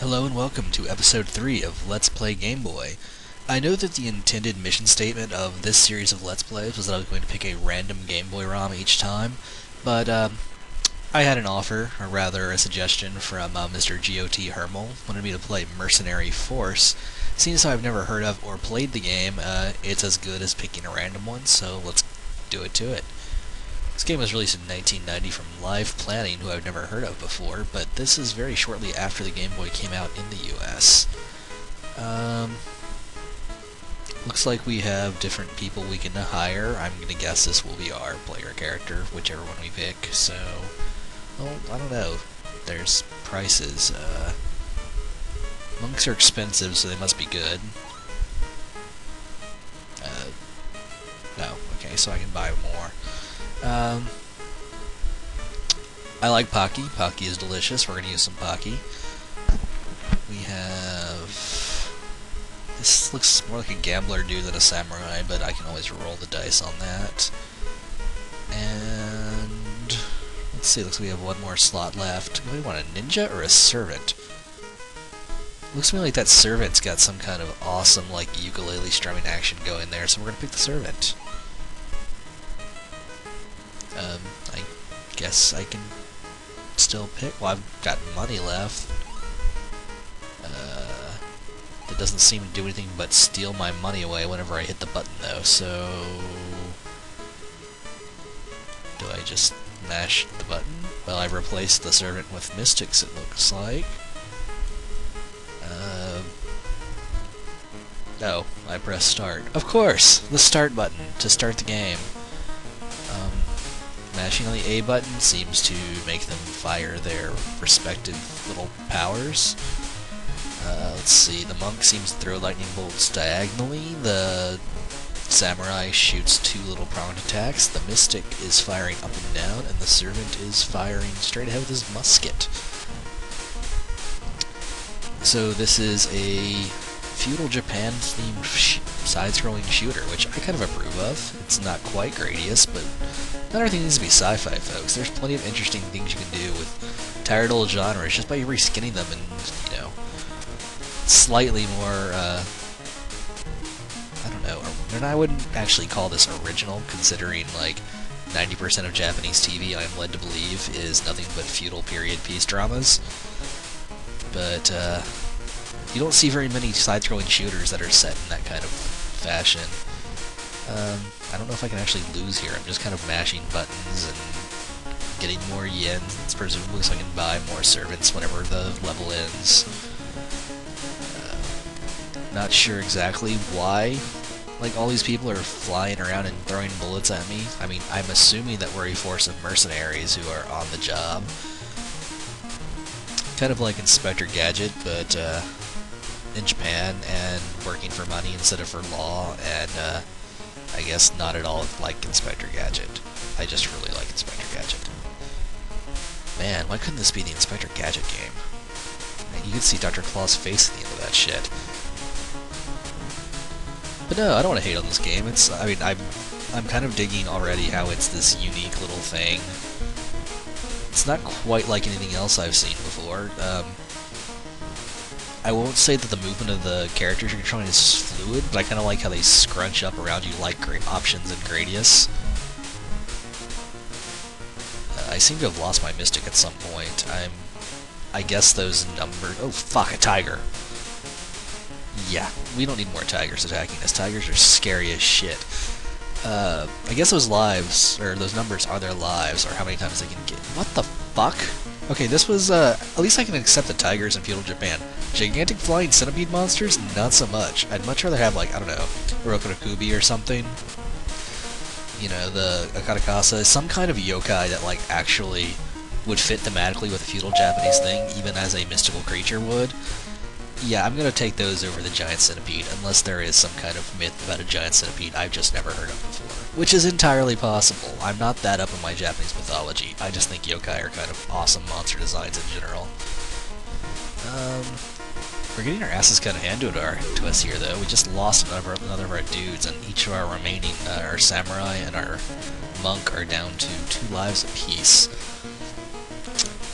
Hello and welcome to episode 3 of Let's Play Game Boy. I know that the intended mission statement of this series of Let's Plays was that I was going to pick a random Game Boy ROM each time, but I had an offer, or rather a suggestion from Mr. G.O.T. Hermel, wanted me to play Mercenary Force. Seeing as I've never heard of or played the game, it's as good as picking a random one, so let's do it to it. This game was released in 1990 from Live Planning, who I've never heard of before, but this is very shortly after the Game Boy came out in the US. Looks like we have different people we can hire. I'm gonna guess this will be our player character, whichever one we pick, so... well, I don't know. There's prices. Monks are expensive, so they must be good. No. Okay, so I can buy more. I like Pocky. Pocky is delicious. We're going to use some Pocky. We have... this looks more like a gambler dude than a samurai, but I can always roll the dice on that. And... let's see, looks like we have one more slot left. Do we want a ninja or a servant? Looks to me like that servant's got some kind of awesome, like, ukulele strumming action going there, so we're going to pick the servant. I guess I can still pick. Well, I've got money left. That doesn't seem to do anything but steal my money away whenever I hit the button, though, so... do I just mash the button? Well, I've replaced the servant with mystics, it looks like. Oh, I press start. Of course! The start button to start the game. Mashing on the A button seems to make them fire their respective little powers. Let's see, the monk seems to throw lightning bolts diagonally, the samurai shoots two little pronged attacks, the mystic is firing up and down, and the servant is firing straight ahead with his musket. So this is a feudal Japan themed side-scrolling shooter, which I kind of approve of. It's not quite Gradius, but not everything needs to be sci-fi, folks. There's plenty of interesting things you can do with tired old genres just by reskinning them and, you know, slightly more, I don't know, and I wouldn't actually call this original, considering, like, 90% of Japanese TV, I'm led to believe, is nothing but feudal period piece dramas. But, you don't see very many side-scrolling shooters that are set in that kind of fashion. I don't know if I can actually lose here. I'm just kind of mashing buttons and getting more yens, presumably so I can buy more servants whenever the level ends. Not sure exactly why, like, all these people are flying around and throwing bullets at me. I mean, I'm assuming that we're a force of mercenaries who are on the job. Kind of like Inspector Gadget, but, in Japan, and working for money instead of for law, and, I guess not at all like Inspector Gadget. I just really like Inspector Gadget. Man, why couldn't this be the Inspector Gadget game? You could see Dr. Claw's face at the end of that shit. But no, I don't want to hate on this game. It's, I mean, I'm kind of digging already how it's this unique little thing. It's not quite like anything else I've seen before. I won't say that the movement of the characters you're controlling is fluid, but I kind of like how they scrunch up around you like options in Gradius. I seem to have lost my mystic at some point. I guess those numbers... oh, fuck, a tiger. Yeah, we don't need more tigers attacking us. Tigers are scary as shit. I guess those lives, or those numbers are their lives, or how many times they can get... what the fuck? Okay, this was, at least I can accept the tigers in feudal Japan. Gigantic flying centipede monsters? Not so much. I'd much rather have, like, I don't know, Orokunokubi or something. You know, the Akatakasa, some kind of yokai that, like, actually would fit thematically with a feudal Japanese thing, even as a mystical creature would. Yeah, I'm gonna take those over the giant centipede, unless there is some kind of myth about a giant centipede I've just never heard of before. Which is entirely possible. I'm not that up in my Japanese mythology. I just think yokai are kind of awesome monster designs in general. We're getting our asses kind of handed to us here, though. We just lost another of our dudes, and each of our remaining, our samurai and our monk are down to 2 lives apiece.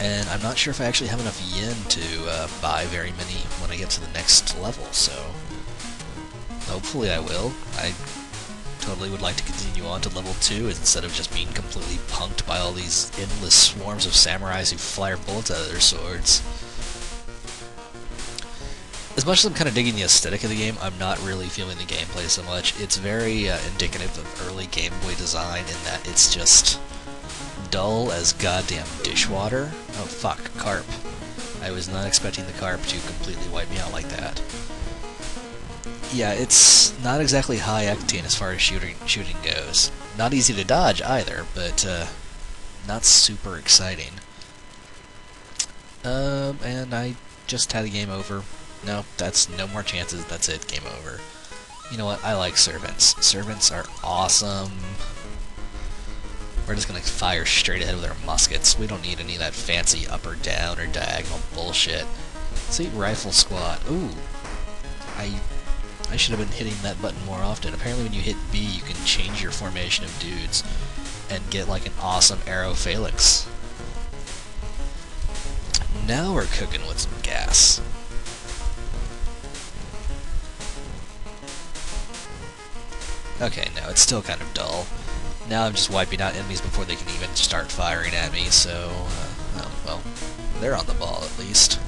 And I'm not sure if I actually have enough yen to buy very many when I get to the next level, so hopefully I will. I totally would like to continue on to level 2 instead of just being completely punked by all these endless swarms of samurais who fire bullets out of their swords. As much as I'm kind of digging the aesthetic of the game, I'm not really feeling the gameplay so much. It's very indicative of early Game Boy design in that it's just dull as goddamn dishwater. Oh fuck, carp. I was not expecting the carp to completely wipe me out like that. Yeah, it's not exactly high octane as far as shooting goes. Not easy to dodge either, but not super exciting. And I just had a game over. No, that's no more chances. That's it. Game over. You know what? I like servants. Servants are awesome. We're just gonna fire straight ahead with our muskets. We don't need any of that fancy up or down or diagonal bullshit. See, rifle squad. Ooh. I should have been hitting that button more often. Apparently when you hit B, you can change your formation of dudes and get like an awesome arrow phalanx. Now we're cooking with some gas. Okay, no, it's still kind of dull. Now I'm just wiping out enemies before they can even start firing at me, so, oh, well, they're on the ball at least.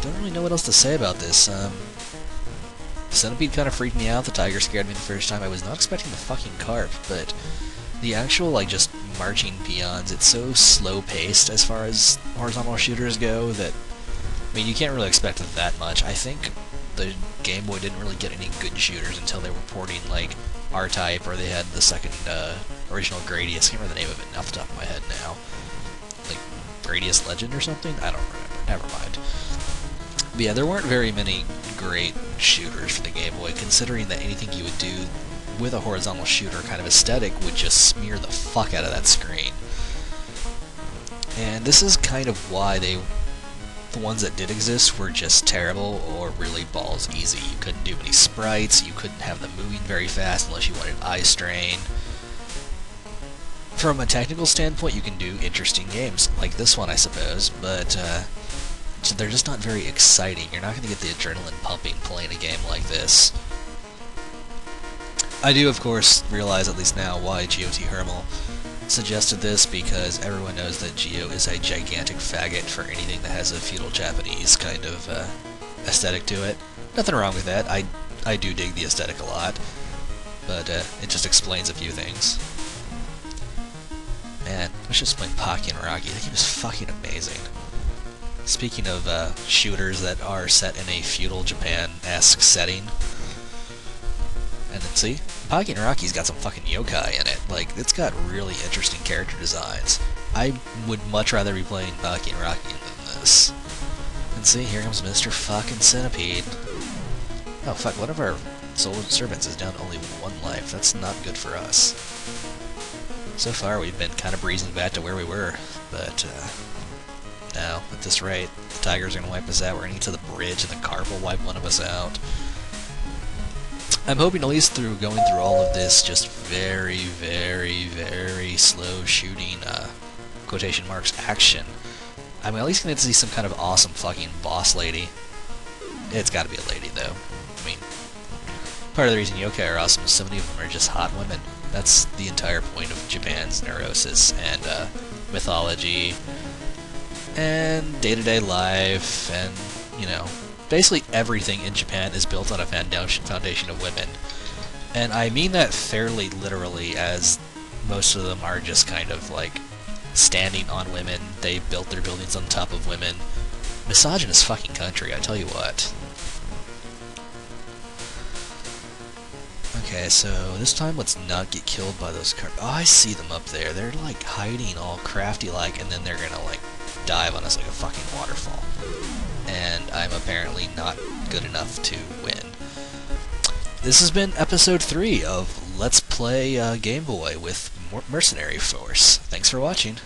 Don't really know what else to say about this. The centipede kind of freaked me out, the tiger scared me the first time. I was not expecting the fucking carp, but the actual, like, just marching peons, it's so slow-paced as far as horizontal shooters go that, I mean, you can't really expect it that much. I think the Game Boy didn't really get any good shooters until they were porting, like, R-Type, or they had the second, original Gradius. I can't remember the name of it off the top of my head now. Like, Gradius Legend or something? I don't remember. Never mind. But yeah, there weren't very many great shooters for the Game Boy, considering that anything you would do with a horizontal shooter kind of aesthetic would just smear the fuck out of that screen. And this is kind of why the ones that did exist were just terrible or really balls easy. You couldn't do any sprites, you couldn't have them moving very fast unless you wanted eye strain. From a technical standpoint, you can do interesting games, like this one I suppose, but they're just not very exciting. You're not going to get the adrenaline pumping playing a game like this. I do, of course, realize at least now why GOT Hermel suggested this, because everyone knows that Geo is a gigantic faggot for anything that has a feudal Japanese kind of aesthetic to it. Nothing wrong with that. I do dig the aesthetic a lot, but it just explains a few things. Man, I was just playing Pocky and Rocky. That game is fucking amazing. Speaking of shooters that are set in a feudal Japan-esque setting, and then see, Pocky and Rocky's got some fucking yokai in it. Like, it's got really interesting character designs. I would much rather be playing Pocky and Rocky than this. And see, here comes Mr. fucking Centipede. Oh fuck, one of our servants is down to only 1 life. That's not good for us. So far, we've been kind of breezing back to where we were, but now, at this rate, the tigers are going to wipe us out. We're going to get to the bridge, and the carp will wipe one of us out. I'm hoping, at least through going through all of this, just very, very, very slow shooting, quotation marks, action, I'm at least going to see some kind of awesome fucking boss lady. It's got to be a lady, though. I mean, part of the reason yokai are awesome is so many of them are just hot women. That's the entire point of Japan's neurosis and mythology and day-to-day life, and, you know, basically everything in Japan is built on a foundation of women. And I mean that fairly literally, as most of them are just kind of like standing on women. They built their buildings on top of women. Misogynist fucking country, I tell you what. Okay, so this time let's not get killed by those cars. Oh, I see them up there. They're like hiding all crafty-like, and then they're gonna like dive on us like a fucking waterfall. And I'm apparently not good enough to win. This has been episode 3 of Let's Play Game Boy with Mercenary Force. Thanks for watching.